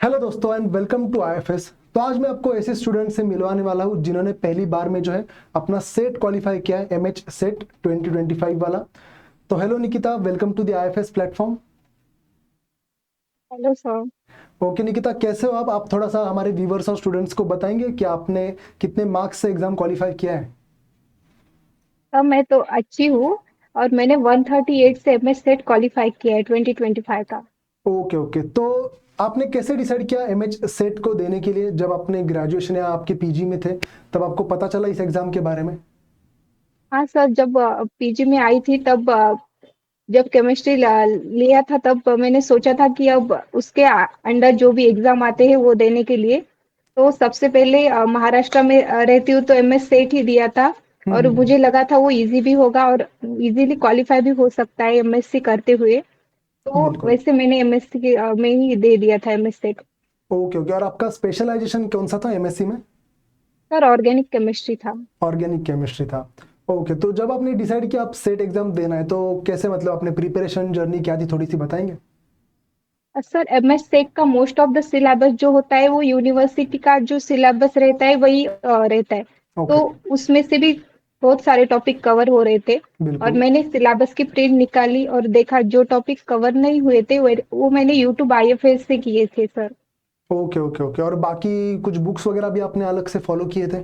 Hello दोस्तों and welcome to IFS. तो आज मैं आपको ऐसे स्टूडेंट से मिलवाने वाला हूं जिन्होंने पहली बार में जो है अपना सेट क्वालिफाई किया है, एमएच सेट 2025 वाला। तो hello Nikita, welcome to the IFS platform. Hello sir. Okay Nikita, कैसे हो आप थोड़ा सा हमारे व्यूवर्स और स्टूडेंट्स को बताएंगे कि आपने कितने मार्क्स से एग्जाम क्वालिफाई किया है। अब मैं तो अच्छी हूँ और मैंने 138 से एमएस सेट क्वालिफाई किया है 2025 का। ओके ओके, तो आपने कैसे डिसाइड किया एमएच सेट को देने के लिए? जब आपने ग्रेजुएशन या आपके पीजी में थे तब आपको पता चला इस एग्जाम के बारे में? हाँ सर, जब पीजी में आई थी तब जब केमिस्ट्री लिया था तब मैंने सोचा था कि अब उसके अंडर जो भी एग्जाम आते हैं वो देने के लिए। तो सबसे पहले महाराष्ट्र में रहती हूँ तो एमएस सेट ही दिया था। और हम्म। मुझे लगा था वो इजी भी होगा और इजीली क्वालिफाई भी हो सकता है एमएससी करते हुए। तो बिल्कुल। वैसे मैंने एमएससी में ही दे दिया था एमएस सेट। ओके ओके, और आपका स्पेशलाइजेशन कौन सा था एमएससी में? सर ऑर्गेनिक केमिस्ट्री था। ऑर्गेनिक केमिस्ट्री था। ओके, तो जब आपने डिसाइड किया आप सेट एग्जाम देना है तो कैसे, मतलब अपने प्रिपरेशन जर्नी क्या थी, थोड़ी सी बताएंगे? सर एमएस सेट का मोस्ट ऑफ द सिलेबस जो होता है वो यूनिवर्सिटी का जो सिलेबस रहता है वही रहता है। तो ओके। उसमें से भी बहुत सारे टॉपिक कवर हो रहे थे। और बिल्कुल। मैंने सिलेबस की प्रिंट निकाली और देखा जो टॉपिक कवर नहीं हुए थे वो मैंने यूट्यूब आईएफएस से किए थे सर। ओके ओके ओके, और बाकी कुछ बुक्स वगैरह भी आपने अलग से फॉलो किए थे?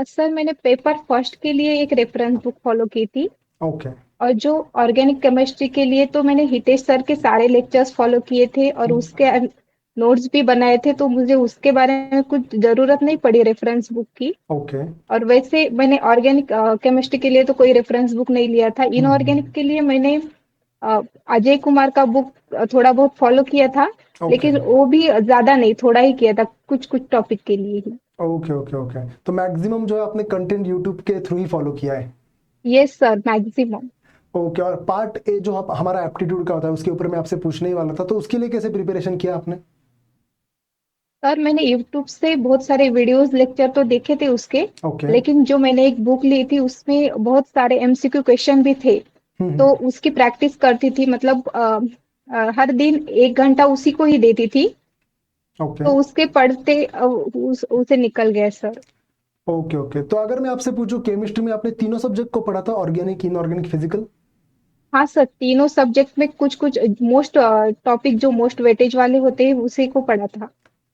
सर मैंने पेपर फर्स्ट के लिए एक रेफरेंस बुक फॉलो की थी। ओके। और जो ऑर्गेनिक केमिस्ट्री के लिए तो मैंने हितेश सर के सारे लेक्चर्स फॉलो किए थे और उसके नोट्स भी बनाए थे, तो मुझे उसके बारे में कुछ जरूरत नहीं पड़ी रेफरेंस बुक की। ओके। और वैसे मैंने ऑर्गेनिक केमिस्ट्री के लिए तो कोई रेफरेंस बुक नहीं लिया था। इनऑर्गेनिक हम्म। के लिए मैंने अ, अजय कुमार का बुक थोड़ा बहुत फॉलो किया था। ओके लेकिन वो भी ज्यादा नहीं, थोड़ा ही किया था, कुछ कुछ टॉपिक के लिए ही। ओके ओके ओके, तो मैक्सिमम जो है आपने कंटेंट यूट्यूब के थ्रू ही फॉलो किया है? Yes sir, maximum. ओके, और पार्ट ए जो हमारा एप्टीट्यूड का होता है उसके ऊपर मैं आपसे पूछने ही वाला था, तो उसके लिए कैसे प्रिपरेशन किया आपने? सर मैंने यूट्यूब से बहुत सारे वीडियोस लेक्चर तो देखे थे उसके। ओके। लेकिन जो मैंने एक बुक ली थी उसमें बहुत सारे एमसीक्यू क्वेश्चन भी थे। तो हम्म। उसकी प्रैक्टिस करती थी, मतलब हर दिन 1 घंटा उसी को ही देती थी। ओके तो उसके पढ़ते उसे निकल गया सर। ओके ओके, तो अगर मैं आपसे पूछूं केमिस्ट्री में आपने तीनों सब्जेक्ट को पढ़ा था, ऑर्गेनिक, इनऑर्गेनिक, फिजिकल? हाँ सर, तीनों सब्जेक्ट में कुछ कुछ मोस्ट टॉपिक जो मोस्ट वेटेज वाले होते हैं उसी को पढ़ा था।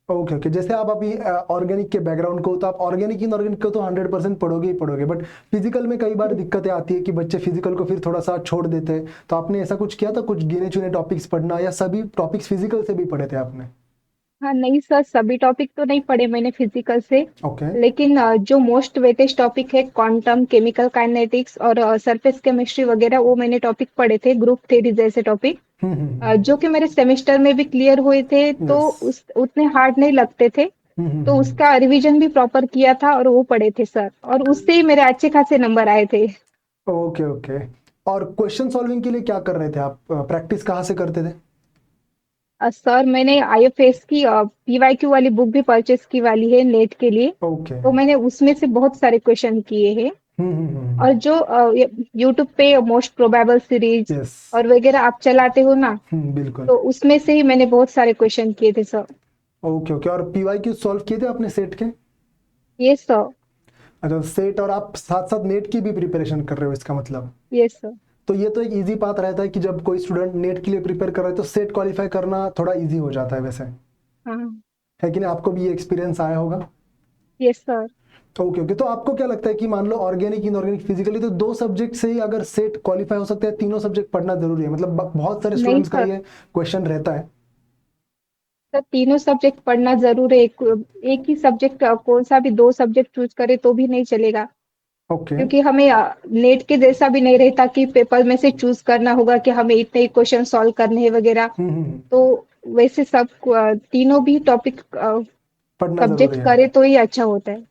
ओके ओके, जैसे आप अभी ऑर्गेनिक के बैकग्राउंड को, तो आप ऑर्गेनिक इनऑर्गेनिक को तो 100% पढ़ोगे ही पढ़ोगे, बट फिजिकल में कई बार दिक्कतें आती है कि बच्चे फिजिकल को फिर थोड़ा सा छोड़ देते हैं। तो आपने ऐसा कुछ किया था, कुछ गिने चुने टॉपिक्स पढ़ना, या सभी टॉपिक्स फिजिकल से भी पढ़े थे आपने? हाँ नहीं सर, सभी टॉपिक तो नहीं पढ़े मैंने फिजिकल से। ओके। लेकिन जो मोस्ट वेटेज टॉपिक है क्वांटम केमिकल काइनेटिक्स और सरफेस केमिस्ट्री वगैरह वो मैंने टॉपिक पढ़े थे, ग्रुप थ्योरी जैसे टॉपिक। जो कि मेरे सेमेस्टर में भी क्लियर हुए थे, तो यस। उस उतने हार्ड नहीं लगते थे। तो हम्म। उसका रिवीजन भी प्रॉपर किया था और वो पढ़े थे सर, और उससे ही मेरे अच्छे खासे नंबर आए थे। ओके ओके, और क्वेश्चन सॉल्विंग के लिए क्या कर रहे थे आप? प्रैक्टिस कहाँ से करते थे? सर मैंने आईएफएस की पीवाईक्यू वाली बुक भी परचेस की वाली है नेट के लिए। ओके। तो मैंने उसमें से बहुत सारे क्वेश्चन किए हैं। और जो यूट्यूब पे मोस्ट प्रोबेबल सीरीज यस। और वगैरह आप चलाते हो ना, बिल्कुल। तो उसमें से ही मैंने बहुत सारे क्वेश्चन किए थे सर। ओके ओके, और पीवाईक्यू सॉल्व किए थे आपने सेट के? ये सर। अच्छा, सेट, और आप साथ साथ नेट की भी प्रिपरेशन कर रहे हो इसका मतलब? ये सर। तो ये तो एक इजी पाथ रहता है कि जब कोई स्टूडेंट नेट के लिए प्रिपेयर कर रहा है तो सेट क्वालिफाई करना थोड़ा इजी हो जाता है वैसे, हाँ। है कि नहीं? आपको भी ये एक्सपीरियंस आया होगा। ये सर। ओके ओके, तो आपको क्या लगता है कि मान लो ऑर्गेनिक इनऑर्गेनिक फिजिकली तो दो सब्जेक्ट से ही अगर सेट क्वालिफाई हो सकता है, तीनों सब्जेक्ट पढ़ना जरूरी है? मतलब बहुत सारे नहीं स्टूडेंट्स का सर। ये क्वेश्चन रहता है। सर तीनों सब्जेक्ट पढ़ना जरूर है। एक ही सब्जेक्ट कौन सा भी दो सब्जेक्ट चूज करे तो भी नहीं चलेगा। ओके। क्योंकि हमें नेट के जैसा भी नहीं रहता कि पेपर में से चूज करना होगा कि हमें इतने ही क्वेश्चन सॉल्व करने हैं वगैरह। हम्म। तो वैसे सब तीनों भी टॉपिक पढ़ना जरूरी सब्जेक्ट है। करे तो ही अच्छा होता है।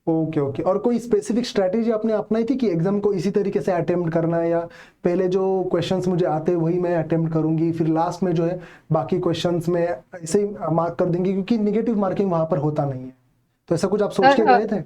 ओके ओके, और कोई स्पेसिफिक स्ट्रैटेजी आपने अपनाई थी कि एग्जाम को इसी तरीके से अटेम्प्ट करना है, या पहले जो क्वेश्चंस मुझे आते हैं वही मैं अटेम्प्ट करूंगी, फिर लास्ट में जो है बाकी क्वेश्चंस में ऐसे ही मार्क कर देंगे, क्योंकि निगेटिव मार्किंग वहां पर होता नहीं है? तो ऐसा कुछ आप सोच सर के गए थे?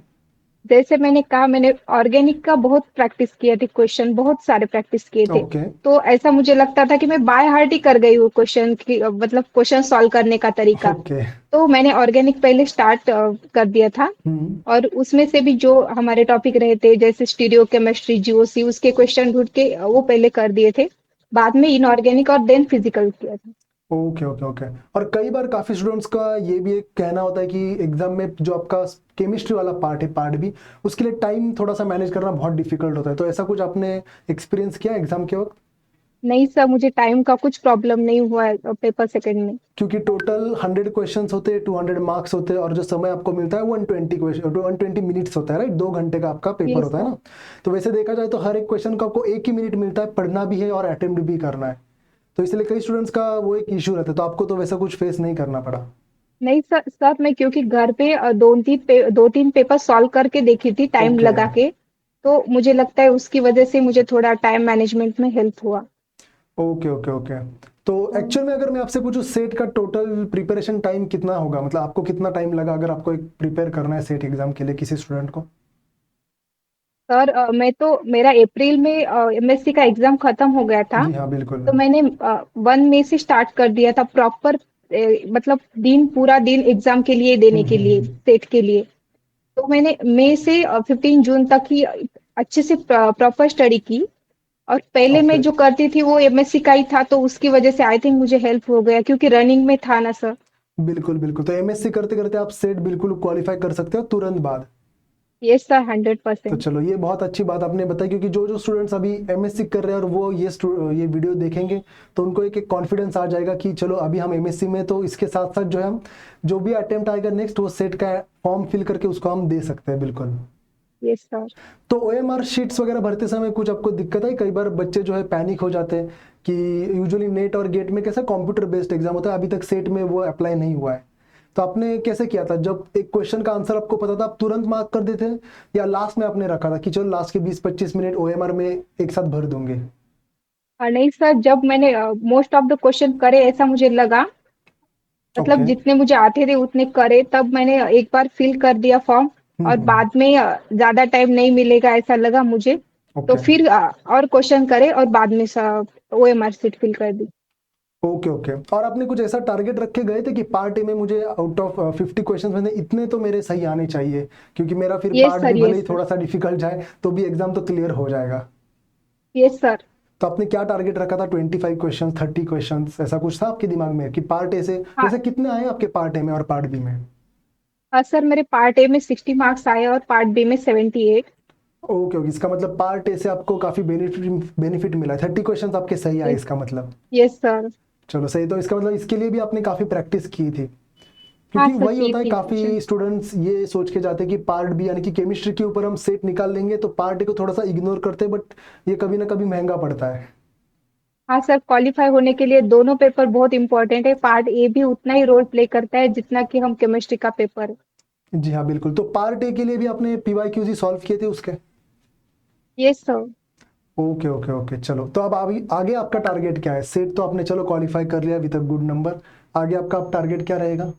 जैसे मैंने कहा, मैंने ऑर्गेनिक का बहुत प्रैक्टिस किए थे, क्वेश्चन बहुत सारे प्रैक्टिस किए थे। ओके। तो ऐसा मुझे लगता था कि मैं बाय हार्ट ही कर गई वो क्वेश्चन की, मतलब क्वेश्चन सॉल्व करने का तरीका। ओके। तो मैंने ऑर्गेनिक पहले स्टार्ट कर दिया था। हम्म। और उसमें से भी जो हमारे टॉपिक रहे थे, जैसे स्टीरियो केमिस्ट्री, जीओसी, उसके क्वेश्चन ढूंढ के वो पहले कर दिए थे। बाद में इनऑर्गेनिक और देन फिजिकल किया था। Okay okay okay. और कई बार काफी स्टूडेंट्स का ये भी एक कहना होता है कि एग्जाम में जो आपका केमिस्ट्री वाला पार्ट है, पार्ट भी, उसके लिए टाइम थोड़ा सा मैनेज करना बहुत डिफिकल्ट होता है। तो ऐसा कुछ आपने एक्सपीरियंस किया एग्जाम के वक्त? नहीं सर, मुझे टाइम का कुछ प्रॉब्लम नहीं हुआ है पेपर सेकंड में। क्योंकि टोटल 100 क्वेश्चंस होते हैं, 200 मार्क्स होते हैं, और जो समय आपको मिलता है 120 मिनट्स होता है, राइट? 2 घंटे का आपका पेपर यस होता है सर। ना। तो वैसे देखा जाए तो हर एक क्वेश्चन का आपको 1 ही मिनट मिलता है, पढ़ना भी है और अटेम्प्ट भी करना है। तो इसलिए कई स्टूडेंट्स का वो एक इशू रहता है, तो आपको तो वैसा कुछ फेस नहीं करना पड़ा। नहीं सर, मैं क्योंकि घर पे दो तीन पेपर सॉल्व करके देखी थी टाइम ओके लगा के। तो मुझे लगता है उसकी वजह से मुझे थोड़ा टाइम मैनेजमेंट में हेल्प हुआ। Okay okay okay. तो हाँ। एक्चुअल में अगर मैं आपसे पूछूं, सेट का टोटल प्रिपरेशन टाइम कितना होगा? मतलब आपको कितना टाइम लगा अगर आपको एक प्रिपेयर करना है सेट एग्जाम के लिए किसी स्टूडेंट को? सर मैं तो मेरा अप्रैल में एमएससी का एग्जाम खत्म हो गया था। जी हाँ, बिल्कुल। तो मैंने 1 मई से स्टार्ट कर दिया था प्रॉपर, मतलब दिन पूरा दिन एग्जाम के लिए देने के लिए, हम्म। सेट के लिए। तो मैंने मई से 15 जून तक ही अच्छे से प्रॉपर स्टडी की। और पहले ओके। मैं जो करती थी वो एमएससी का ही था, तो उसकी वजह से आई थिंक मुझे हेल्प हो गया, क्योंकि रनिंग में था ना सर। बिल्कुल बिल्कुल। तो एमएससी करते करते आप सेट बिल्कुल क्वालिफाई कर सकते हो तुरंत बाद। यस सर, तो 100%। चलो, ये बहुत अच्छी बात आपने बताई, क्योंकि जो जो स्टूडेंट्स अभी एमएससी कर रहे हैं और वो ये वीडियो देखेंगे, तो उनको एक एक कॉन्फिडेंस आ जाएगा कि चलो अभी हम एमएससी में, तो इसके साथ साथ जो है हम जो भी अटेम्प्ट आएगा नेक्स्ट, वो सेट का फॉर्म फिल करके उसको हम दे सकते हैं। बिल्कुल। Yes sir. तो ओएमआर शीट्स वगैरह भरते समय कुछ आपको दिक्कत आई? कई बार बच्चे जो है पैनिक हो जाते हैं कि यूजुअली नेट और गेट में कैसा कंप्यूटर बेस्ड एग्जाम होता है, अभी तक सेट में वो अप्लाई नहीं हुआ है। तो आपने कैसे किया था? जब एक क्वेश्चन का आंसर आपको पता था, आप तुरंत मार्क कर देते हैं, या लास्ट में आपने रखा था कि चलो लास्ट के 20-25 मिनट ओएमआर में एक साथ भर दूंगे? नहीं सर, जब मैंने मोस्ट ऑफ द क्वेश्चन करे ऐसा मुझे लगा, मतलब ओके। जितने मुझे आते थे उतने करे, तब मैंने एक बार फिल कर दिया फॉर्म। और हम्म। बाद में ज्यादा टाइम नहीं मिलेगा ऐसा लगा मुझे। तो ओके फिर और क्वेश्चन करे और बाद में ओएमआर शीट फिल कर दी। Okay okay. और आपने कुछ ऐसा टारगेट रखे गए थे कि पार्ट ए में मुझे आउट ऑफ 50 क्वेश्चन में से इतने तो मेरे सही आने चाहिए, क्योंकि मेरा फिर यस पार्ट भी सर, भले यस ही सर। थोड़ा सा डिफिकल्ट जाए तो भी एग्जाम तो क्लियर हो जाएगा? Yes sir. तो आपने क्या टारगेट रखा था? 25 क्वेश्चन, 30 क्वेश्चन, ऐसा कुछ था आपके दिमाग में कि पार्ट ए से हाँ। वैसे कितने आए आपके पार्ट ए में और पार्ट बी में? हाँ सर, मेरे पार्ट ए में 60 मार्क्स आए और पार्ट बी में 78। Okay okay. इसका मतलब पार्ट ए से आपको काफी बेनिफिट बेनिफिट मिला है, 30 क्वेश्चन आपके सही आए यस। इसका मतलब। Yes sir. चलो सही। तो इसका मतलब इसके लिए भी आपने काफी प्रैक्टिस की थी? हाँ क्योंकि सर, वही की होता है, थी कुछ। काफी स्टूडेंट्स ये सोच के जाते हैं कि पार्ट बी यानी कि केमिस्ट्री के ऊपर हम सेट निकाल लेंगे, तो पार्ट ए को थोड़ा सा इग्नोर करते हैं, बट ये कभी ना कभी महंगा पड़ता है। हाँ सर, क्वालिफाई होने के लिए दोनों पेपर बहुत इंपॉर्टेंट है। पार्ट ए भी उतना ही रोल प्ले करता है जितना कि हम केमिस्ट्री का पेपर है। जी हाँ, बिल्कुल। तो पार्ट ए के लिए भी आपने पीवाईक्यूजी सॉल्व किए थे उसके? Yes sir. Okay okay okay. चलो, तो अब आगे आगे आपका टारगेट क्या है? सेट तो आपने चलो क्वालिफाई कर लिया विद अ गुड नंबर, आगे आपका अब टारगेट क्या रहेगा?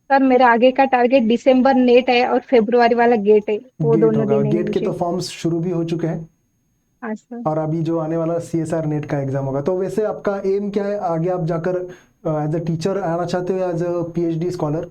सर मेरा आगे का टारगेट दिसंबर नेट है और फरवरी वाला गेट है, वो गेट दोनों होगा। देने हैं गेट के तो मुझे। फॉर्म्स शुरू भी हो चुके हैं, हाँ सर। और अभी जो आने वाला सीएसआर नेट का एग्जाम होगा। तो वैसे आपका एम क्या है आगे? आप जाकर एज अ टीचर आना चाहते हो या as a PhD scholar?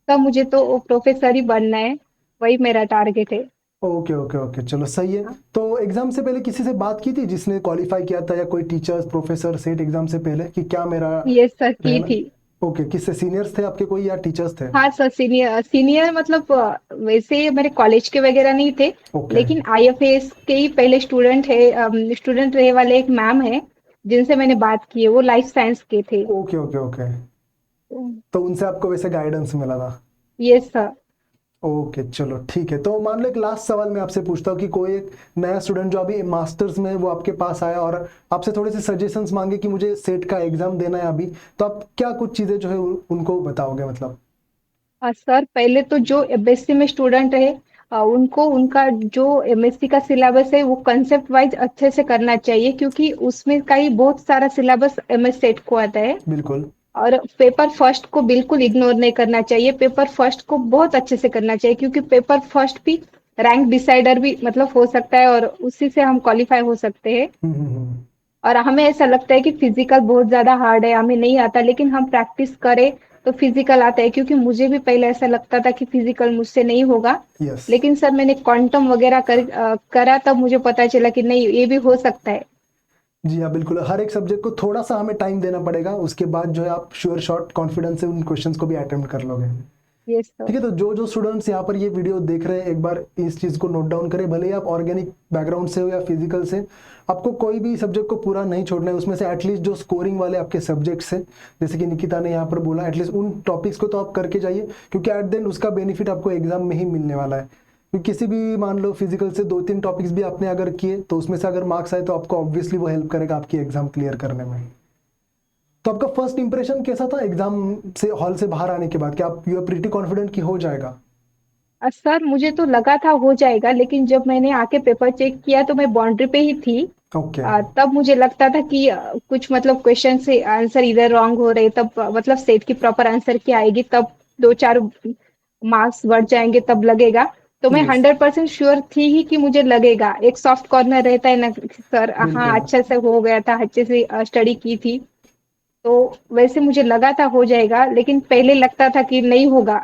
Sir मुझे तो प्रोफेसर ही बनना है, वही मेरा टारगेट है। Okay okay okay. चलो सही है। हाँ। तो एग्जाम से पहले किसी से बात की थी जिसने क्वालिफाई किया था, या कोई टीचर्स प्रोफेसर सेट एग्जाम से पहले, कि क्या मेरा यस सर, की रहना? थी। ओके। किससे? सीनियर्स थे आपके कोई या टीचर्स थे? हाँ सर, सीनियर सीनियर मतलब वैसे मेरे कॉलेज के वगैरह नहीं थे। ओके लेकिन आईएफएस के ही पहले स्टूडेंट रहे वाले एक मैम है, जिनसे मैंने बात की है, वो लाइफ साइंस के थे। Okay okay okay. तो उनसे आपको वैसे गाइडेंस मिला था? Yes sir. ओके चलो ठीक है। तो मान लो एक लास्ट सवाल मैं आपसे पूछता हूँ कि कोई एक नया स्टूडेंट जो अभी मास्टर्स में है, वो आपके पास आया और आपसे थोड़े से सजेशंस मांगे कि मुझे सेट का एग्जाम देना है अभी, तो आप क्या कुछ चीजें जो है उनको बताओगे मतलब? सर पहले तो जो एमएससी में स्टूडेंट रहे, उनको उनका जो एमएससी का सिलेबस है वो कंसेप्ट वाइज अच्छे से करना चाहिए, क्योंकि उसमें का ही बहुत सारा सिलेबस एमएस सेट को आता है। बिल्कुल। और पेपर फर्स्ट को बिल्कुल इग्नोर नहीं करना चाहिए, पेपर फर्स्ट को बहुत अच्छे से करना चाहिए, क्योंकि पेपर फर्स्ट भी रैंक डिसाइडर भी मतलब हो सकता है और उसी से हम क्वालिफाई हो सकते हैं। और हमें ऐसा लगता है कि फिजिकल बहुत ज्यादा हार्ड है, हमें नहीं आता, लेकिन हम प्रैक्टिस करें तो फिजिकल आता है। क्योंकि मुझे भी पहले ऐसा लगता था कि फिजिकल मुझसे नहीं होगा, यस। लेकिन सर मैंने क्वांटम वगैरह करा, तब मुझे पता चला कि नहीं, ये भी हो सकता है। जी हाँ, बिल्कुल, हर एक सब्जेक्ट को थोड़ा सा हमें टाइम देना पड़ेगा, उसके बाद जो है आप श्योर शॉट कॉन्फिडेंस से उन क्वेश्चंस को भी अटेम्प्ट कर लोगे। Yes sir. ठीक है, तो जो जो स्टूडेंट्स यहाँ पर ये वीडियो देख रहे हैं, एक बार इस चीज़ को नोट डाउन करें, भले ही आप ऑर्गेनिक बैकग्राउंड से हो या फिजिकल से, आपको कोई भी सब्जेक्ट को पूरा नहीं छोड़ना है। उसमें से एटलीस्ट जो स्कोरिंग वाले आपके सब्जेक्ट्स हैं, जैसे कि निकिता ने यहाँ पर बोला, एटलीस्ट उन टॉपिक्स को तो आप करके जाइए, क्योंकि एट देन उसका बेनिफिट आपको एग्जाम में ही मिलने वाला है। क्योंकि किसी भी, मान लो फिजिकल से 2-3 टॉपिक्स भी आपने अगर किए, तो उसमें से अगर मार्क्स आए तो आपको ऑब्वियसली वो हेल्प करेगा आपकी एग्जाम क्लियर करने में। तो आपका फर्स्ट इंप्रेशन कैसा था एग्जाम से, हॉल से बाहर आने के बाद? क्या आप यू आर प्रीटी कॉन्फिडेंट कि हो जाएगा? सर मुझे तो लगा था हो जाएगा, लेकिन जब मैंने आके पेपर चेक किया तो मैं बाउंड्री पे ही थी। ओके। तब मुझे लगता था कि कुछ मतलब क्वेश्चन से आंसर इधर रॉन्ग हो रहे, तब मतलब सेट की प्रॉपर आंसर क्या आएगी, तब 2-4 मार्क्स बढ़ जाएंगे, तब लगेगा। तो मैं यस, 100% श्योर थी ही कि मुझे लगेगा। एक सॉफ्ट कॉर्नर रहता है ना सर, हाँ बिल्कुल। अच्छे से हो गया था, अच्छे से स्टडी की थी, तो वैसे मुझे लगा था हो जाएगा, लेकिन पहले लगता था कि नहीं होगा।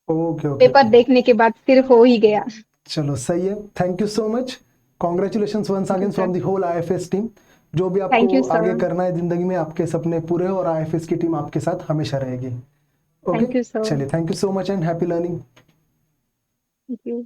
Okay okay paper okay. देखने के बाद फिर हो ही गया। चलो सही है, thank you so much, congratulation once thank you again sir. From the whole IFS team. जो भी थैंक आपको यू आगे सर। करना है जिंदगी में, आपके सपने पूरे हो, और आईएफएस की टीम आपके साथ हमेशा रहेगी। Okay, thank you sir. चलिए, thank you so much and happy learning. Thank you.